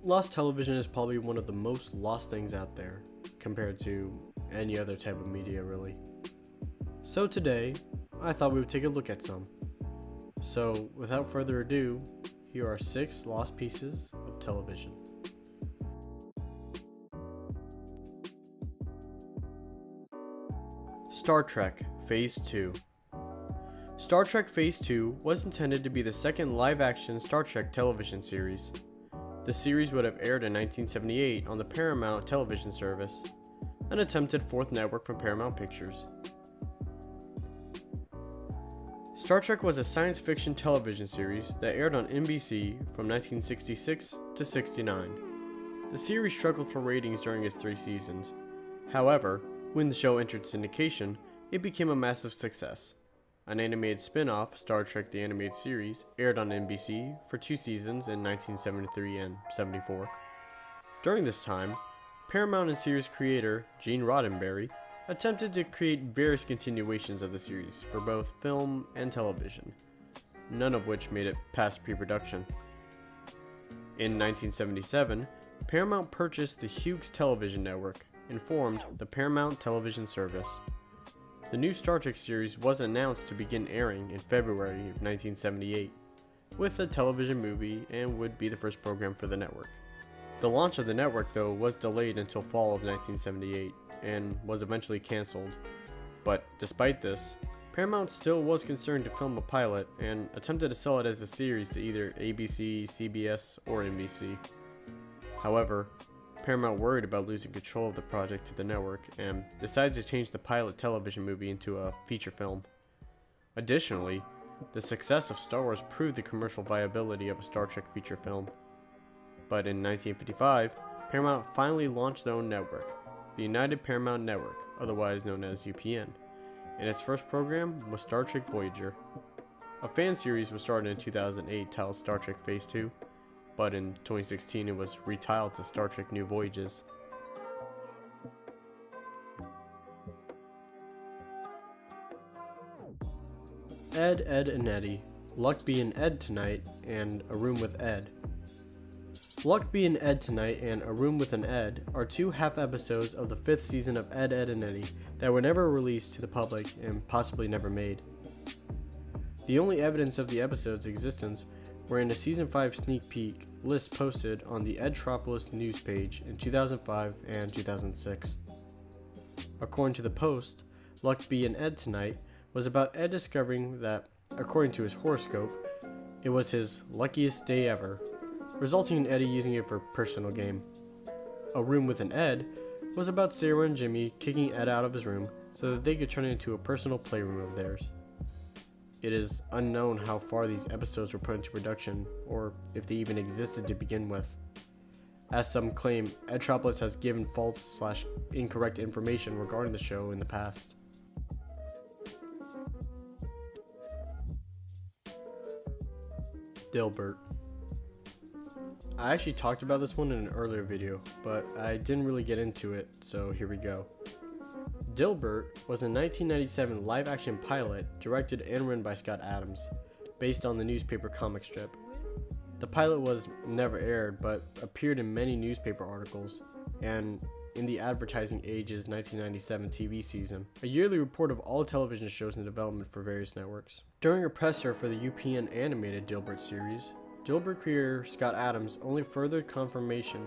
Lost television is probably one of the most lost things out there, compared to any other type of media really. So today, I thought we would take a look at some. So without further ado, here are 6 lost pieces of television. Star Trek Phase 2. Star Trek Phase 2 was intended to be the second live-action Star Trek television series. The series would have aired in 1978 on the Paramount television service, an attempted fourth network from Paramount Pictures. Star Trek was a science fiction television series that aired on NBC from 1966 to 69. The series struggled for ratings during its 3 seasons. However, when the show entered syndication, it became a massive success. An animated spin-off, Star Trek the Animated Series, aired on NBC for 2 seasons in 1973 and 74. During this time, Paramount and series creator Gene Roddenberry attempted to create various continuations of the series for both film and television, none of which made it past pre-production. In 1977, Paramount purchased the Hughes Television Network and formed the Paramount Television Service. The new Star Trek series was announced to begin airing in February of 1978, with a television movie, and would be the first program for the network. The launch of the network, though, was delayed until fall of 1978, and was eventually cancelled. But despite this, Paramount still was concerned to film a pilot, and attempted to sell it as a series to either ABC, CBS, or NBC. However, Paramount worried about losing control of the project to the network and decided to change the pilot television movie into a feature film. Additionally, the success of Star Wars proved the commercial viability of a Star Trek feature film. But in 1955, Paramount finally launched their own network, the United Paramount Network, otherwise known as UPN, and its first program was Star Trek Voyager. A fan series was started in 2008 titled Star Trek Phase 2, but in 2016 it was retitled to Star Trek New Voyages. Ed, Edd and Eddy, Luck Be in Ed Tonight, and A Room with Ed. Luck Be in Ed Tonight and A Room with an Ed are 2 half episodes of the 5th season of Ed, Edd and Eddy that were never released to the public and possibly never made. The only evidence of the episode's existence were in a season 5 sneak peek list posted on the Edtropolis news page in 2005 and 2006. According to the post, Luck Be in Ed Tonight was about Ed discovering that, according to his horoscope, it was his luckiest day ever, resulting in Eddie using it for personal gain. A Room with an Ed was about Sarah and Jimmy kicking Ed out of his room so that they could turn it into a personal playroom of theirs. It is unknown how far these episodes were put into production, or if they even existed to begin with. As some claim, Edtropolis has given false/incorrect information regarding the show in the past. Dilbert. I actually talked about this one in an earlier video, but I didn't really get into it, so here we go. Dilbert was a 1997 live-action pilot directed and written by Scott Adams, based on the newspaper comic strip. The pilot was never aired, but appeared in many newspaper articles, and in the Advertising Age's 1997 TV season, a yearly report of all television shows in development for various networks. During a presser for the UPN animated Dilbert series, Dilbert creator Scott Adams only furthered confirmation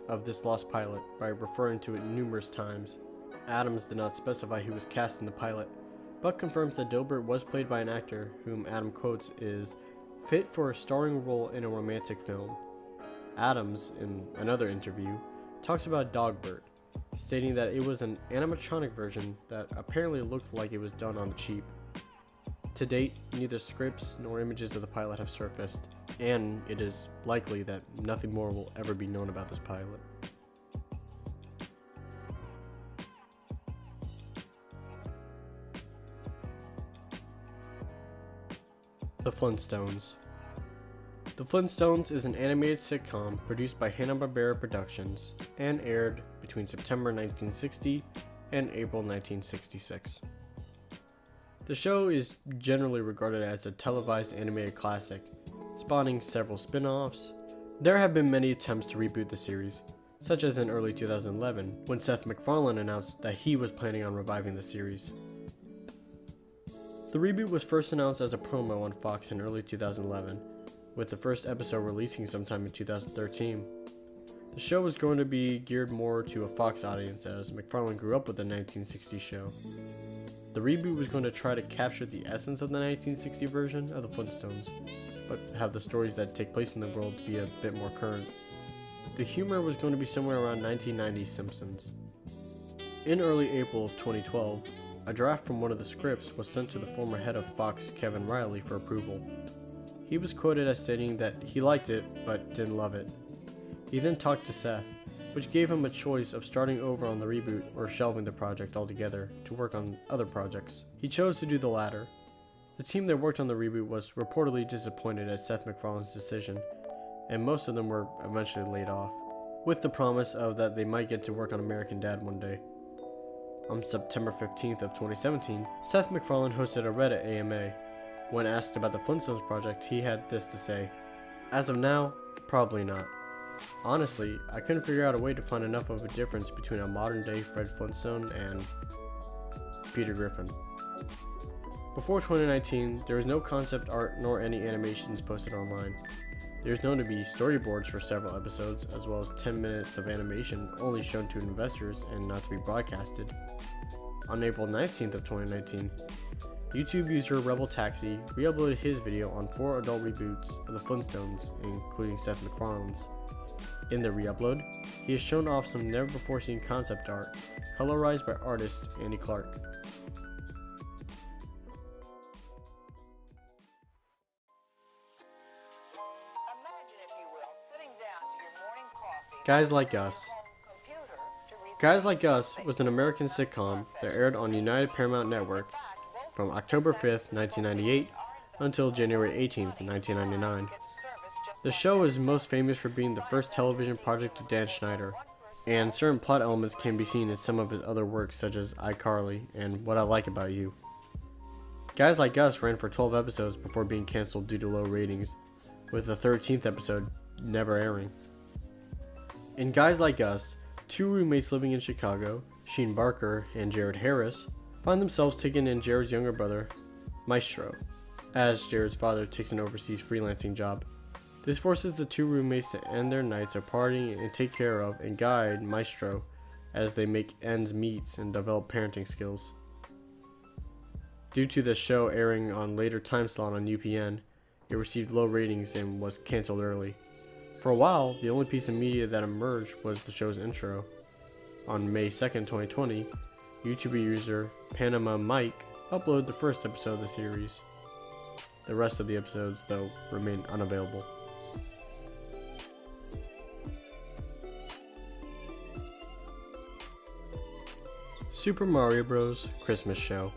of this lost pilot by referring to it numerous times. Adams did not specify who was cast in the pilot, but confirms that Dilbert was played by an actor whom Adam quotes is fit for a starring role in a romantic film. Adams, in another interview, talks about Dogbert, stating that it was an animatronic version that apparently looked like it was done on the cheap. To date, neither scripts nor images of the pilot have surfaced, and it is likely that nothing more will ever be known about this pilot. The Flintstones. The Flintstones is an animated sitcom produced by Hanna-Barbera Productions and aired between September 1960 and April 1966. The show is generally regarded as a televised animated classic, spawning several spin-offs, There have been many attempts to reboot the series, such as in early 2011 when Seth MacFarlane announced that he was planning on reviving the series. The reboot was first announced as a promo on Fox in early 2011, with the first episode releasing sometime in 2013. The show was going to be geared more to a Fox audience as MacFarlane grew up with the 1960s show. The reboot was going to try to capture the essence of the 1960 version of the Flintstones, but have the stories that take place in the world to be a bit more current. The humor was going to be somewhere around 1990's Simpsons. In early April of 2012, a draft from one of the scripts was sent to the former head of Fox, Kevin Riley, for approval. He was quoted as stating that he liked it, but didn't love it. He then talked to Seth, which gave him a choice of starting over on the reboot or shelving the project altogether to work on other projects. He chose to do the latter. The team that worked on the reboot was reportedly disappointed at Seth MacFarlane's decision, and most of them were eventually laid off, with the promise of that they might get to work on American Dad one day. On September 15th of 2017, Seth MacFarlane hosted a Reddit AMA. When asked about the Flintstones project, he had this to say: "As of now, probably not. Honestly, I couldn't figure out a way to find enough of a difference between a modern-day Fred Flintstone and Peter Griffin." Before 2019, there was no concept art nor any animations posted online. There is known to be storyboards for several episodes, as well as 10 minutes of animation only shown to investors and not to be broadcasted. On April 19th of 2019, YouTube user Rebel Taxi re-uploaded his video on 4 adult reboots of the Flintstones, including Seth MacFarlane's. In the re-upload, he has shown off some never-before-seen concept art, colorized by artist Andy Clark. Guys Like Us. Guys Like Us was an American sitcom that aired on United Paramount Network from October 5th, 1998 until January 18th, 1999. The show is most famous for being the first television project of Dan Schneider, and certain plot elements can be seen in some of his other works such as iCarly and What I Like About You. Guys Like Us ran for 12 episodes before being canceled due to low ratings, with the 13th episode never airing. In Guys Like Us, 2 roommates living in Chicago, Sheen Barker and Jared Harris, find themselves taking in Jared's younger brother, Maestro, as Jared's father takes an overseas freelancing job. This forces the 2 roommates to end their nights of partying and take care of and guide Maestro as they make ends meet and develop parenting skills. Due to the show airing on later time slot on UPN, it received low ratings and was canceled early. For a while, the only piece of media that emerged was the show's intro. On May 2nd, 2020, YouTuber user Panama Mike uploaded the first episode of the series. The rest of the episodes, though, remain unavailable. Super Mario Bros. Christmas Show.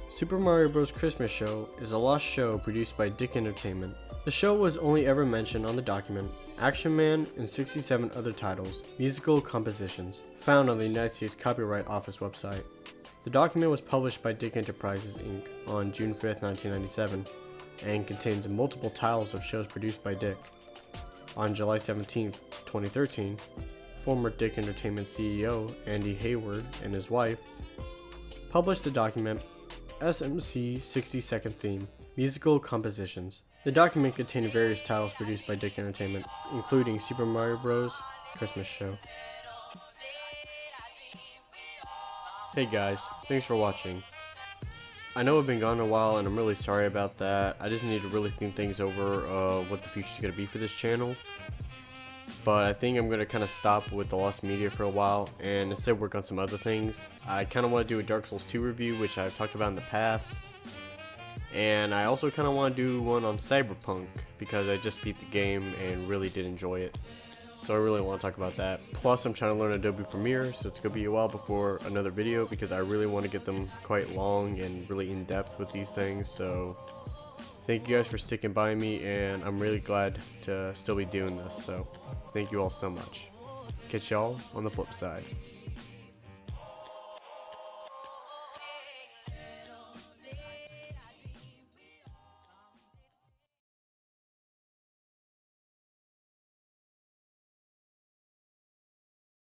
Super Mario Bros. Christmas Show is a lost show produced by Dick Entertainment. The show was only ever mentioned on the document Action Man and 67 other titles, musical compositions, found on the United States Copyright Office website. The document was published by Dick Enterprises Inc. on June 5, 1997, and contains multiple titles of shows produced by Dick. On July 17, 2013, former Dick Entertainment CEO Andy Hayward and his wife published the document SMC 60-Second Theme, Musical Compositions. The document contained various titles produced by Dick Entertainment, including Super Mario Bros. Christmas Show. Hey guys, thanks for watching. I know I've been gone a while and I'm really sorry about that. I just need to really think things over what the future is going to be for this channel. But I think I'm going to kind of stop with the lost media for a while and instead work on some other things. I kind of want to do a Dark Souls 2 review, which I've talked about in the past. And I also kind of want to do one on Cyberpunk because I just beat the game and really did enjoy it. So I really want to talk about that. Plus I'm trying to learn Adobe Premiere, so it's going to be a while before another video because I really want to get them quite long and really in depth with these things. So thank you guys for sticking by me, and I'm really glad to still be doing this. So thank you all so much. Catch y'all on the flip side.